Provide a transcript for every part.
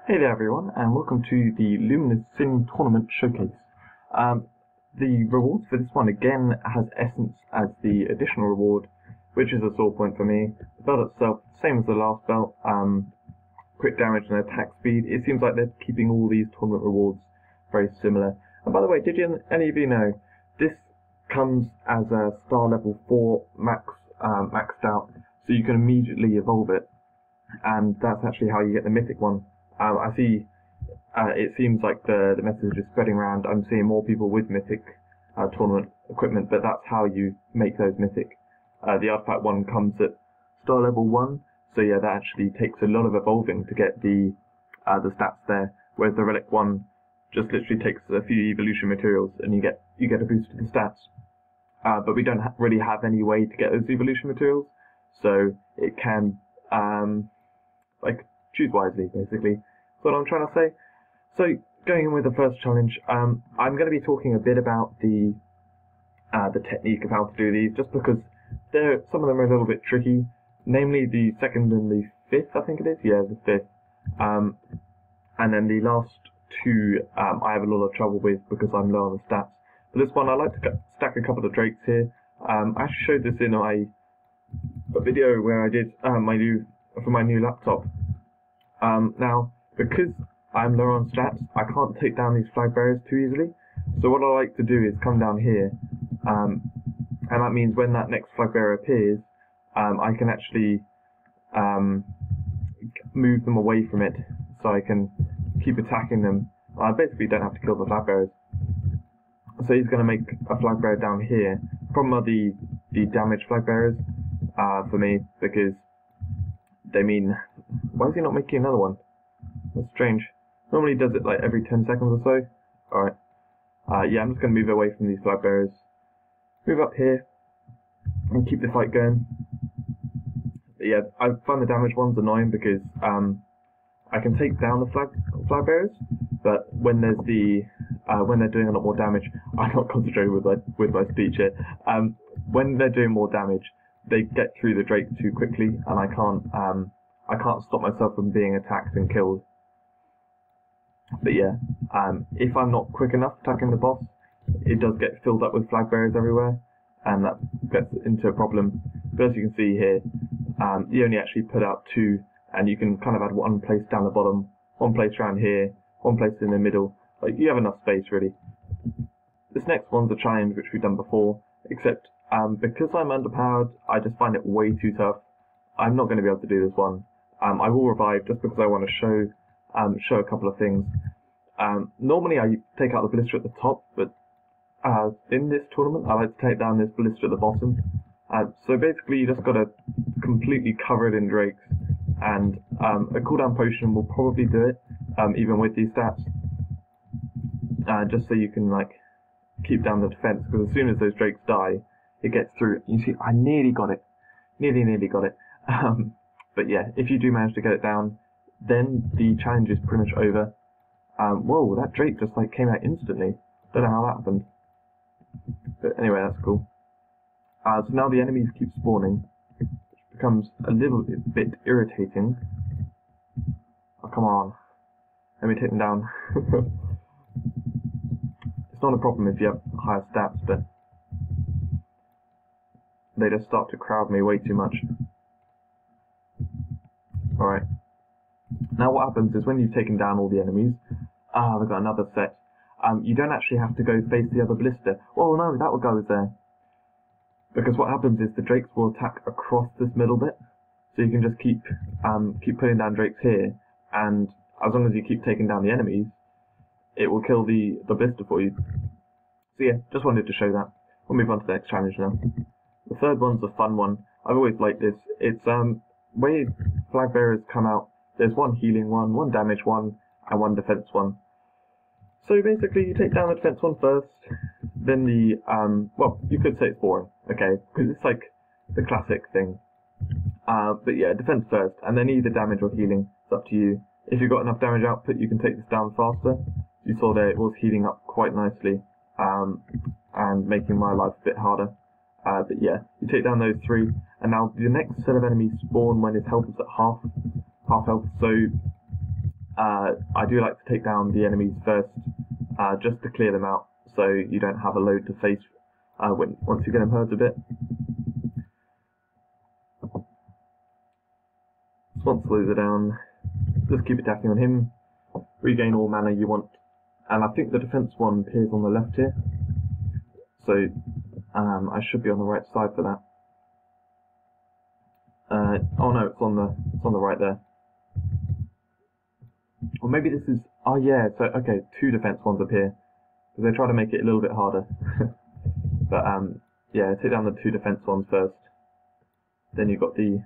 Hey there everyone, and welcome to the Luminous Sin Tournament Showcase. The rewards for this one again has Essence as the additional reward, which is a sore point for me. The belt itself, same as the last belt, crit damage and attack speed. It seems like they're keeping all these tournament rewards very similar. And by the way, did any of you know, this comes as a star level 4 maxed out, so you can immediately evolve it, and that's actually how you get the mythic one. I see. It seems like the message is spreading around. I'm seeing more people with mythic tournament equipment, but that's how you make those mythic. The artifact one comes at star level 1, so yeah, that actually takes a lot of evolving to get the stats there. Whereas the relic one just literally takes a few evolution materials, and you get a boost to the stats. But we don't really have any way to get those evolution materials, so it can choose wisely, basically. That's what I'm trying to say. So, going in with the first challenge, I'm going to be talking a bit about the technique of how to do these, just because some of them are a little bit tricky, namely the second and the fifth, I think it is? Yeah, the fifth. And then the last two, I have a lot of trouble with because I'm low on the stats. For this one, I like to stack a couple of drakes here. I actually showed this in a video where I did for my new laptop. Now, because I'm low on stats, I can't take down these flag bearers too easily. So what I like to do is come down here, and that means when that next flag bearer appears, I can actually move them away from it, so I can keep attacking them. I basically don't have to kill the flag bearers. So he's going to make a flag bearer down here. Problem are the damaged flag bearers for me, because they mean... Why is he not making another one? That's strange. Normally he does it like every 10 seconds or so. Alright. Yeah, I'm just going to move away from these flag bearers. Move up here. And keep the fight going. Yeah, I find the damaged ones annoying because I can take down the flag bearers, but when there's when they're doing a lot more damage, I'm not concentrating with my speech here. When they're doing more damage, they get through the Drake too quickly, and I can't stop myself from being attacked and killed. But yeah, if I'm not quick enough attacking the boss, it does get filled up with flag bearers everywhere, and that gets into a problem. But as you can see here, you only actually put out 2, and you can kind of add one place down the bottom, one place around here, one place in the middle. Like, you have enough space, really. This next one's a challenge which we've done before, except because I'm underpowered, I just find it way too tough. I'm not going to be able to do this one. I will revive just because I want to show a couple of things. Normally I take out the ballista at the top, but in this tournament I like to take down this ballista at the bottom. So basically you just got to completely cover it in drakes, and a cooldown potion will probably do it, even with these stats. Just so you can keep down the defense, because as soon as those drakes die, it gets through. You see, I nearly got it. Nearly got it. But yeah, if you do manage to get it down, then the challenge is pretty much over. Whoa, that Drake just came out instantly. Don't know how that happened. But anyway, that's cool. So now the enemies keep spawning, which becomes a little bit irritating. Oh, come on. Let me take them down. It's not a problem if you have higher stats, but they just start to crowd me way too much. Alright. Now what happens is when you've taken down all the enemies, we've got another set, you don't actually have to go face the other ballista. Oh no, that will go there. Because what happens is the drakes will attack across this middle bit, so you can just keep putting down drakes here, and as long as you keep taking down the enemies, it will kill the ballista for you. So yeah, just wanted to show that. We'll move on to the next challenge now. The third one's a fun one. I've always liked this. It's where flag bearers come out, there's one healing one, one damage one, and one defense one. So basically you take down the defense one first, then the, well, you could say it's boring, okay, because it's like the classic thing. But yeah, defense first, and then either damage or healing, it's up to you. If you've got enough damage output, you can take this down faster. You saw there it was healing up quite nicely, and making my life a bit harder. But yeah, you take down those 3, and now the next set of enemies spawn when his health is at half health, so I do like to take down the enemies first, just to clear them out, so you don't have a load to face once you get them hurt a bit. So once those are down, just keep attacking on him, regain all mana you want, and I think the defense one appears on the left here, so I should be on the right side for that. Oh no, it's on the right there. Or maybe this is, oh yeah, so okay, 2 defense ones appear, because they try to make it a little bit harder. But yeah, take down the 2 defense ones first, then you've got the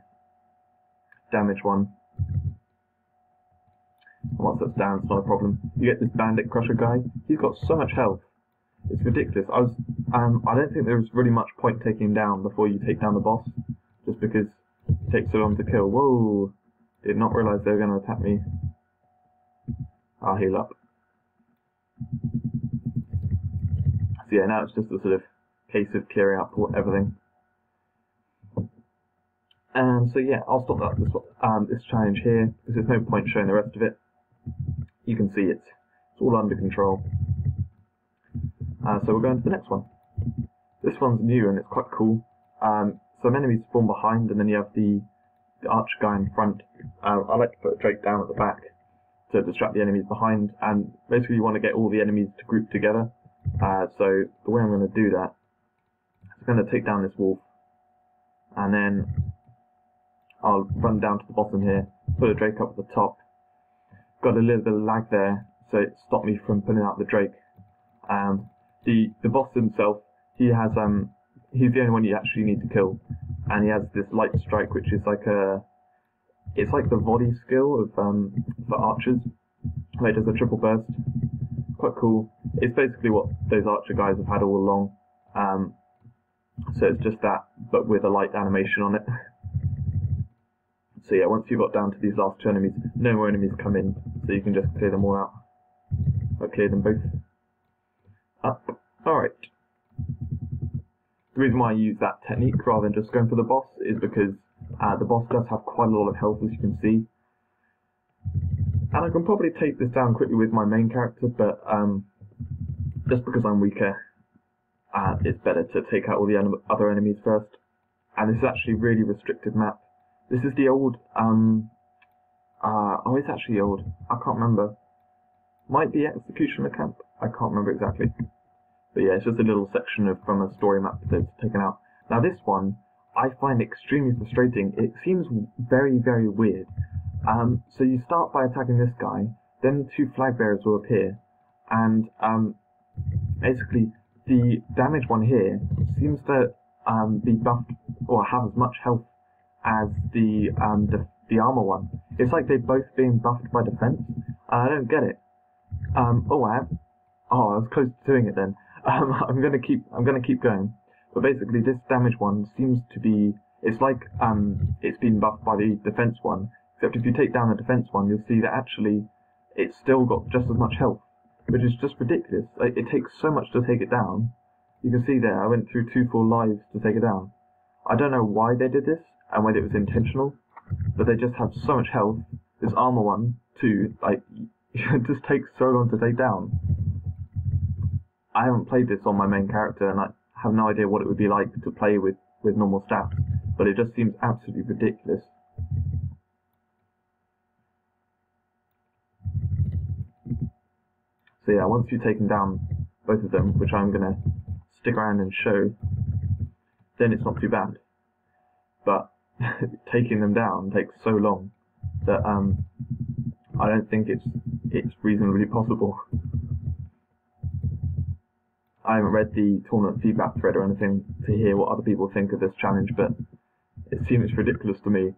damage one. And once that's down, it's not a problem. You get this bandit crusher guy, he's got so much health, it's ridiculous. I don't think there's really much point taking him down before you take down the boss, just because it takes so long to kill. Whoa, did not realise they were going to attack me. I'll heal up. So yeah, now it's just a sort of case of clearing up everything. So yeah, I'll stop this challenge here, because there's no point showing the rest of it. You can see it's all under control. So we're going to the next one. This one's new and it's quite cool. Some enemies spawn behind, and then you have the archer guy in front. I like to put a Drake down at the back to distract the enemies behind, and basically you want to get all the enemies to group together. So the way I'm going to do that is I'm going to take down this wolf, and then I'll run down to the bottom here, put a Drake up at the top. Got a little bit of lag there, so it stopped me from putting out the Drake. The boss himself, he's the only one you actually need to kill, and he has this light strike, which is like it's like the volley skill of for archers. Where it does a triple burst. Quite cool. It's basically what those archer guys have had all along. So it's just that, but with a light animation on it. So yeah, once you've got down to these last 2 enemies, no more enemies come in, so you can just clear them all out. Or clear them both. Up. Alright. The reason why I use that technique rather than just going for the boss is because the boss does have quite a lot of health, as you can see. And I can probably take this down quickly with my main character, but just because I'm weaker, it's better to take out all the other enemies first. And this is actually a really restricted map. This is the old, oh, it's actually old. I can't remember. Might be Executioner Camp. I can't remember exactly. But yeah, it's just a little section from a story map that's taken out. Now this one, I find extremely frustrating. It seems very, very weird. So you start by attacking this guy, then 2 flag bearers will appear, and basically the damage one here seems to be buffed or have as much health as the armor one. It's like they're both being buffed by defense. I don't get it. I was close to doing it then. I'm gonna keep going. But basically, this damage one seems to be. It's like it's been buffed by the defense one. Except if you take down the defense one, you'll see that actually it's still got just as much health, which is just ridiculous. Like, it takes so much to take it down. You can see there, I went through 2 full lives to take it down. I don't know why they did this and whether it was intentional, but they just have so much health. This armor one too, like it just takes so long to take down. I haven't played this on my main character, and I have no idea what it would be like to play with normal stats, but it just seems absolutely ridiculous. So yeah, once you've taken down both of them, which I'm going to stick around and show, then it's not too bad. But taking them down takes so long that I don't think it's reasonably possible. I haven't read the tournament feedback thread or anything to hear what other people think of this challenge, but it seems ridiculous to me.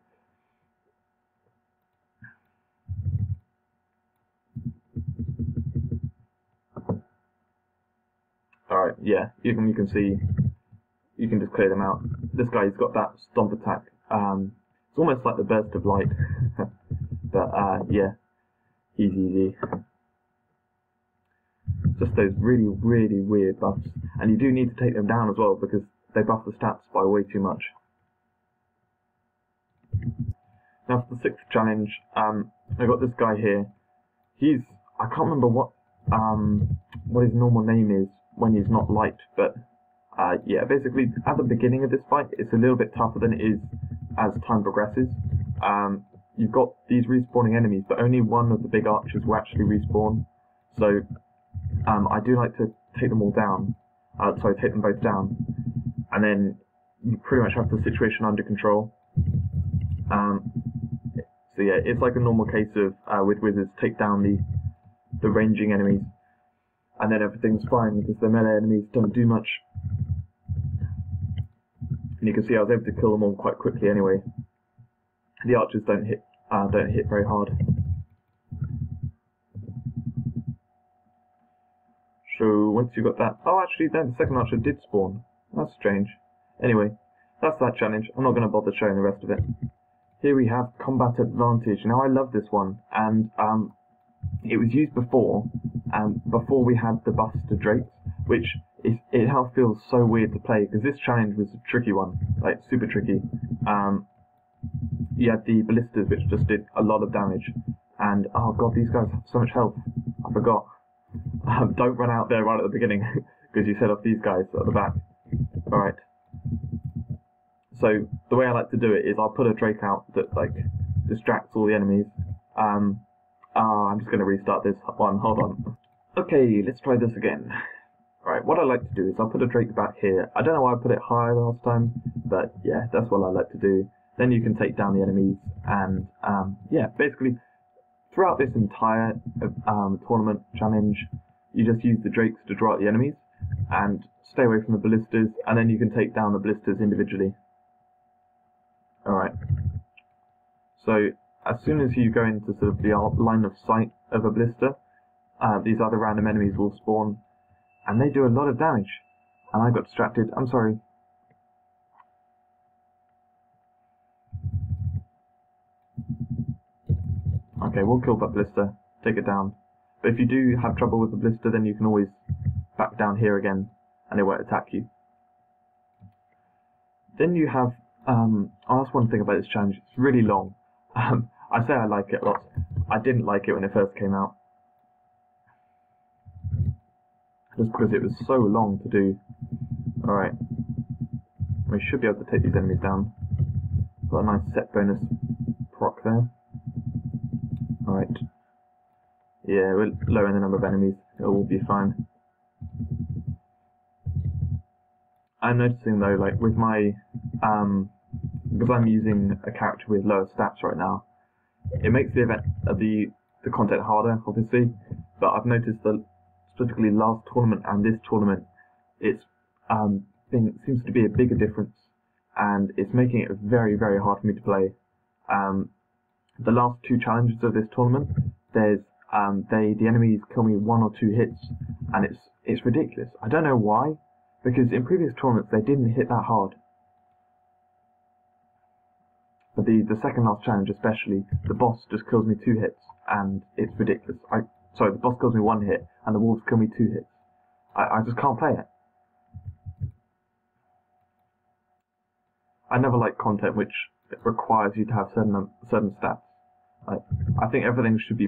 Alright, yeah, you can see, you can just clear them out. This guy's got that stomp attack. It's almost like the burst of light. But yeah, he's easy. Just those really, really weird buffs. And you do need to take them down as well, because they buff the stats by way too much. Now for the 6th challenge, I've got this guy here. I can't remember what his normal name is when he's not light, but yeah, basically at the beginning of this fight it's a little bit tougher than it is as time progresses. You've got these respawning enemies, but only one of the big archers will actually respawn. So I do like to take them all down. Take them both down, and then you pretty much have the situation under control. So yeah, it's like a normal case of with wizards, take down the ranging enemies, and then everything's fine because the melee enemies don't do much. And you can see I was able to kill them all quite quickly anyway. The archers don't hit very hard. So once you got that, oh actually then the second archer did spawn. That's strange. Anyway, that's that challenge. I'm not going to bother showing the rest of it. Here we have combat advantage. Now I love this one, and it was used before we had the buffs to drakes, which it now feels so weird to play because this challenge was a tricky one, like super tricky. You had the ballistas, which just did a lot of damage, and oh god, these guys have so much health. I forgot. Don't run out there right at the beginning because you set off these guys at the back. Alright. So the way I like to do it is I'll put a drake out that like distracts all the enemies. I'm just going to restart this one. Hold on. Okay, let's try this again. Alright, what I like to do is I'll put a drake back here. I don't know why I put it higher last time, but yeah, that's what I like to do. Then you can take down the enemies, and yeah, basically throughout this entire tournament challenge, you just use the drakes to draw out the enemies and stay away from the ballistas, and then you can take down the ballistas individually. Alright. So as soon as you go into sort of the line of sight of a ballista, these other random enemies will spawn, and they do a lot of damage. And I got distracted. I'm sorry. Okay, we'll kill that ballista, take it down. But if you do have trouble with the ballista, then you can always back down here again, and it won't attack you. Then you have, that's one thing about this challenge, it's really long. I say I like it a lot. I didn't like it when it first came out. Just because it was so long to do. Alright. We should be able to take these enemies down. Got a nice set bonus proc there. Alright. Yeah, we're lowering the number of enemies. It will be fine. I'm noticing though, like with my, because I'm using a character with lower stats right now, it makes the event, the content harder, obviously. But I've noticed that specifically last tournament and this tournament, it's seems to be a bigger difference, and it's making it very, very hard for me to play. The last two challenges of this tournament, there's the enemies kill me 1 or 2 hits, and it's ridiculous. I don't know why, because in previous tournaments they didn't hit that hard. But the second last challenge especially, the boss just kills me 2 hits, and it's ridiculous. Sorry, the boss kills me 1 hit, and the wolves kill me 2 hits. I just can't play it. I never like content which requires you to have certain stats. I think everything should be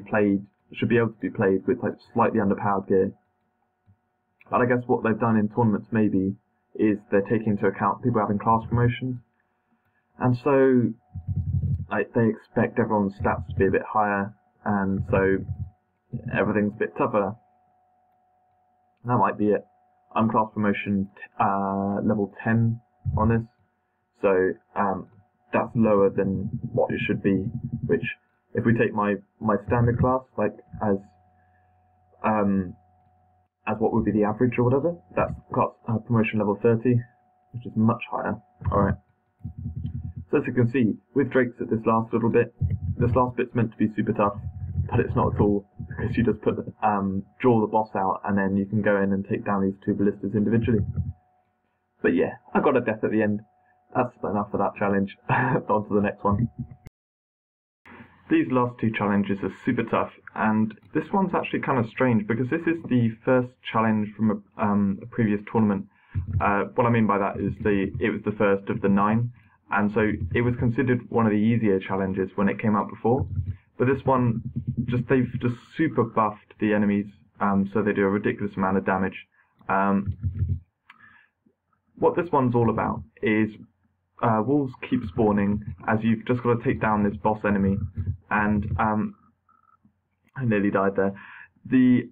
able to be played with like slightly underpowered gear. But I guess what they've done in tournaments maybe is they're taking into account people having class promotions, and so like they expect everyone's stats to be a bit higher, and so everything's a bit tougher. That might be it. I'm class promotion level 10 on this, so that's lower than what it should be, which if we take my standard class, like as what would be the average or whatever, that's class promotion level 30, which is much higher. Alright. So as you can see, with drakes at this last little bit, this last bit's meant to be super tough, but it's not at all, because you just put draw the boss out, and then you can go in and take down these 2 ballistas individually. But yeah, I got a death at the end. That's enough for that challenge. On to the next one. These last 2 challenges are super tough, and this one's actually kind of strange because this is the first challenge from a previous tournament. What I mean by that is it was the first of the 9, and so it was considered one of the easier challenges when it came out before. But this one, they've just super buffed the enemies, so they do a ridiculous amount of damage. What this one's all about is wolves keep spawning as you've just got to take down this boss enemy, and I nearly died there. The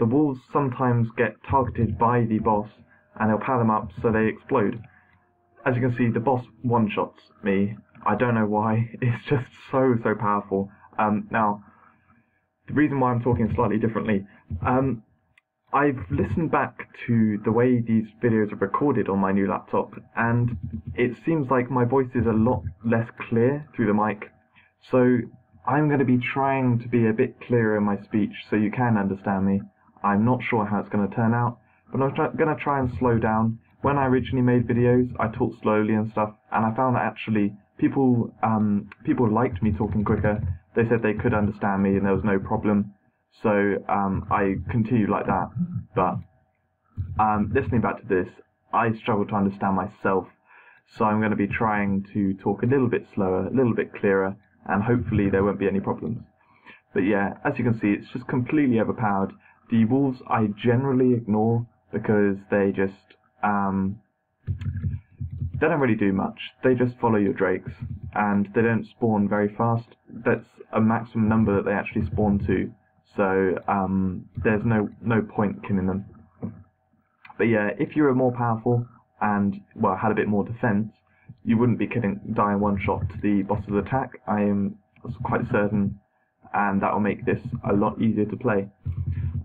wolves sometimes get targeted by the boss, and they'll power them up so they explode. As you can see, the boss one-shots me. I don't know why. It's just so powerful. Now, the reason why I'm talking slightly differently, I've listened back to the way these videos are recorded on my new laptop, and it seems like my voice is a lot less clear through the mic. So I'm going to be trying to be a bit clearer in my speech so you can understand me. I'm not sure how it's going to turn out, but I'm going to try and slow down. When I originally made videos, I talked slowly and stuff, and I found that actually people liked me talking quicker. They said they could understand me and there was no problem. So I continued like that. But listening back to this, I struggle to understand myself. So I'm going to be trying to talk a little bit slower, a little bit clearer, and hopefully there won't be any problems. But yeah, as you can see, it's just completely overpowered. The wolves I generally ignore because they just they don't really do much. They just follow your drakes, and they don't spawn very fast. That's a maximum number that they actually spawn to, so there's no point killing them. But yeah, if you were more powerful and, well, had a bit more defense, you wouldn't be dying one shot to the boss's attack. I am quite certain, and that will make this a lot easier to play.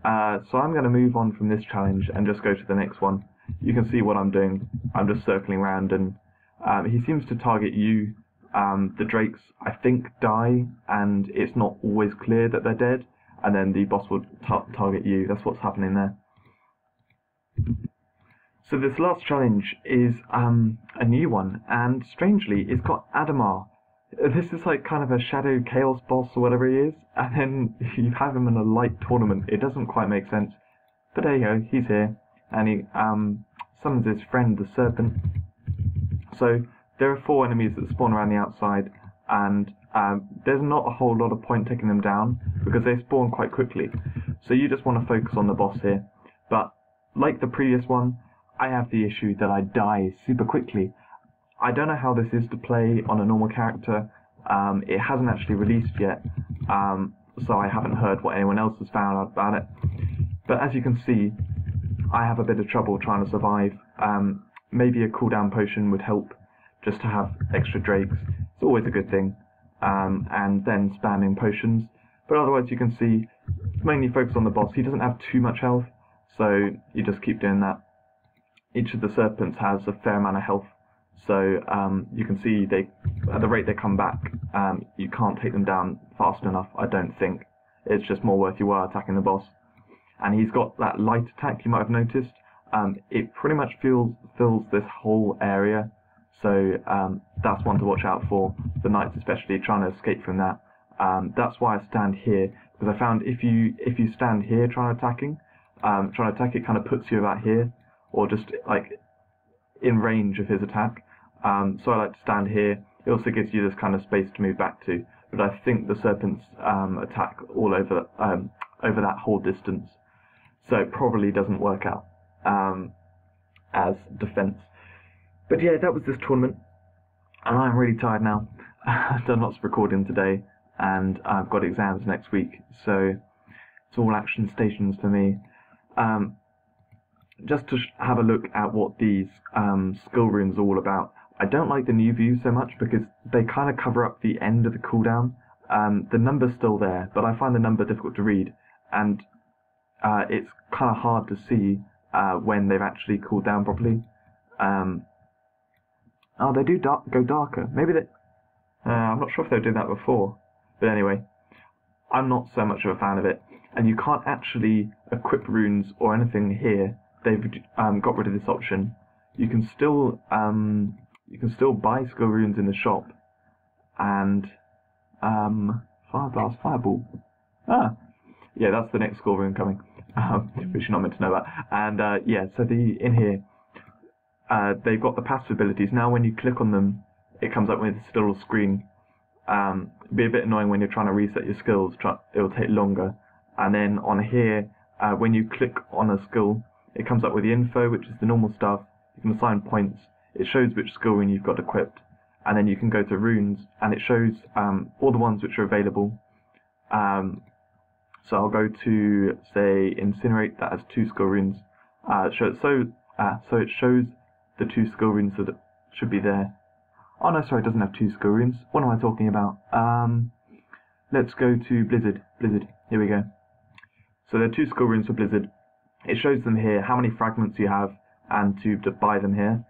So I'm going to move on from this challenge and just go to the next one. You can see what I'm doing. I'm just circling around, and he seems to target you. The drakes, I think, die, and it's not always clear that they're dead, and then the boss will target you. That's what's happening there. So this last challenge is a new one, and strangely, it's got Adamar. This is like kind of a shadow chaos boss or whatever he is, and then you have him in a light tournament. It doesn't quite make sense, but there you go, he's here, and he summons his friend, the serpent. So there are 4 enemies that spawn around the outside, and there's not a whole lot of point taking them down, because they spawn quite quickly. So you just want to focus on the boss here. But like the previous one, I have the issue that I die super quickly. I don't know how this is to play on a normal character. It hasn't actually released yet, so I haven't heard what anyone else has found out about it. But as you can see, I have a bit of trouble trying to survive. Maybe a cooldown potion would help, just to have extra drakes. It's always a good thing. And then spamming potions. But otherwise you can see, mainly focus on the boss. He doesn't have too much health, so you just keep doing that. Each of the serpents has a fair amount of health, so you can see at the rate they come back, you can't take them down fast enough, I don't think. It's just more worth your while attacking the boss. And he's got that light attack, you might have noticed. It pretty much fills this whole area, so that's one to watch out for. The knights especially, trying to escape from that. That's why I stand here, because I found if you stand here trying to attack it kind of puts you about here, or just like in range of his attack. So I like to stand here. It also gives you this kind of space to move back to. But I think the serpents attack all over that whole distance, so it probably doesn't work out as defense. But yeah, that was this tournament, and I'm really tired now. I've done lots of recording today, and I've got exams next week, so it's all action stations for me. Just to have a look at what these skill runes are all about. I don't like the new view so much because they kind of cover up the end of the cooldown. The number's still there, but I find the number difficult to read, and it's kind of hard to see when they've actually cooled down properly. Oh, they do go darker. Maybe they... I'm not sure if they did that before, but anyway, I'm not so much of a fan of it. And you can't actually equip runes or anything here. They've got rid of this option. You can still buy skill runes in the shop, and fire blast, fireball. Yeah, that's the next skill rune coming, which you're not meant to know about. And yeah, so in here, they've got the passive abilities. Now, when you click on them, it comes up with this little screen, It'd be a bit annoying when you're trying to reset your skills. It'll take longer. And then on here, when you click on a skill, it comes up with the info, which is the normal stuff. You can assign points. It shows which skill rune you've got equipped. And then you can go to runes, and it shows all the ones which are available. So I'll go to, say, Incinerate. That has 2 skill runes. So it shows the 2 skill runes that should be there. Oh no, sorry, it doesn't have 2 skill runes. What am I talking about? Let's go to Blizzard. Here we go. So there are 2 skill runes for Blizzard. It shows them here, how many fragments you have, and to buy them here.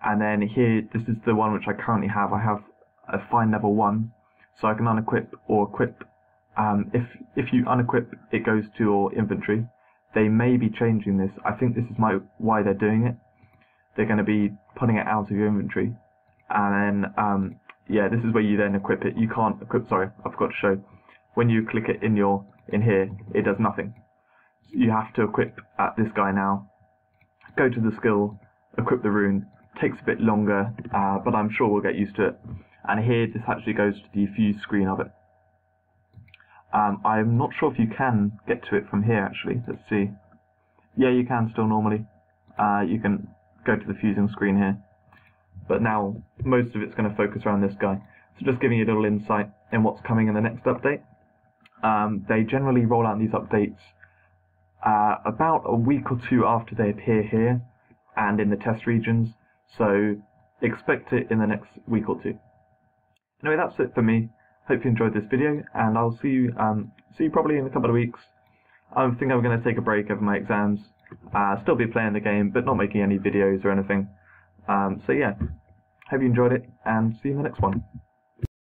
And then here, this is the one which I currently have. I have a fine level 1, so I can unequip or equip. If you unequip, it goes to your inventory. They may be changing this. I think this is why they're doing it. They're going to be putting it out of your inventory. And then, yeah, this is where you then equip it. You can't equip, sorry, I forgot to show. When you click it in here, it does nothing. So you have to equip this guy now. Go to the skill, equip the rune. Takes a bit longer, but I'm sure we'll get used to it. And here, this actually goes to the fuse screen of it. I'm not sure if you can get to it from here, actually. Let's see. Yeah, you can still normally. You can go to the fusing screen here. But now, most of it's going to focus around this guy. So just giving you a little insight in what's coming in the next update. They generally roll out these updates about a week or 2 after they appear here and in the test regions. So expect it in the next week or 2. Anyway, that's it for me. Hope you enjoyed this video, and I'll see you probably in a couple of weeks. I think I'm going to take a break over my exams. Still be playing the game, but not making any videos or anything. So yeah, hope you enjoyed it, and see you in the next one.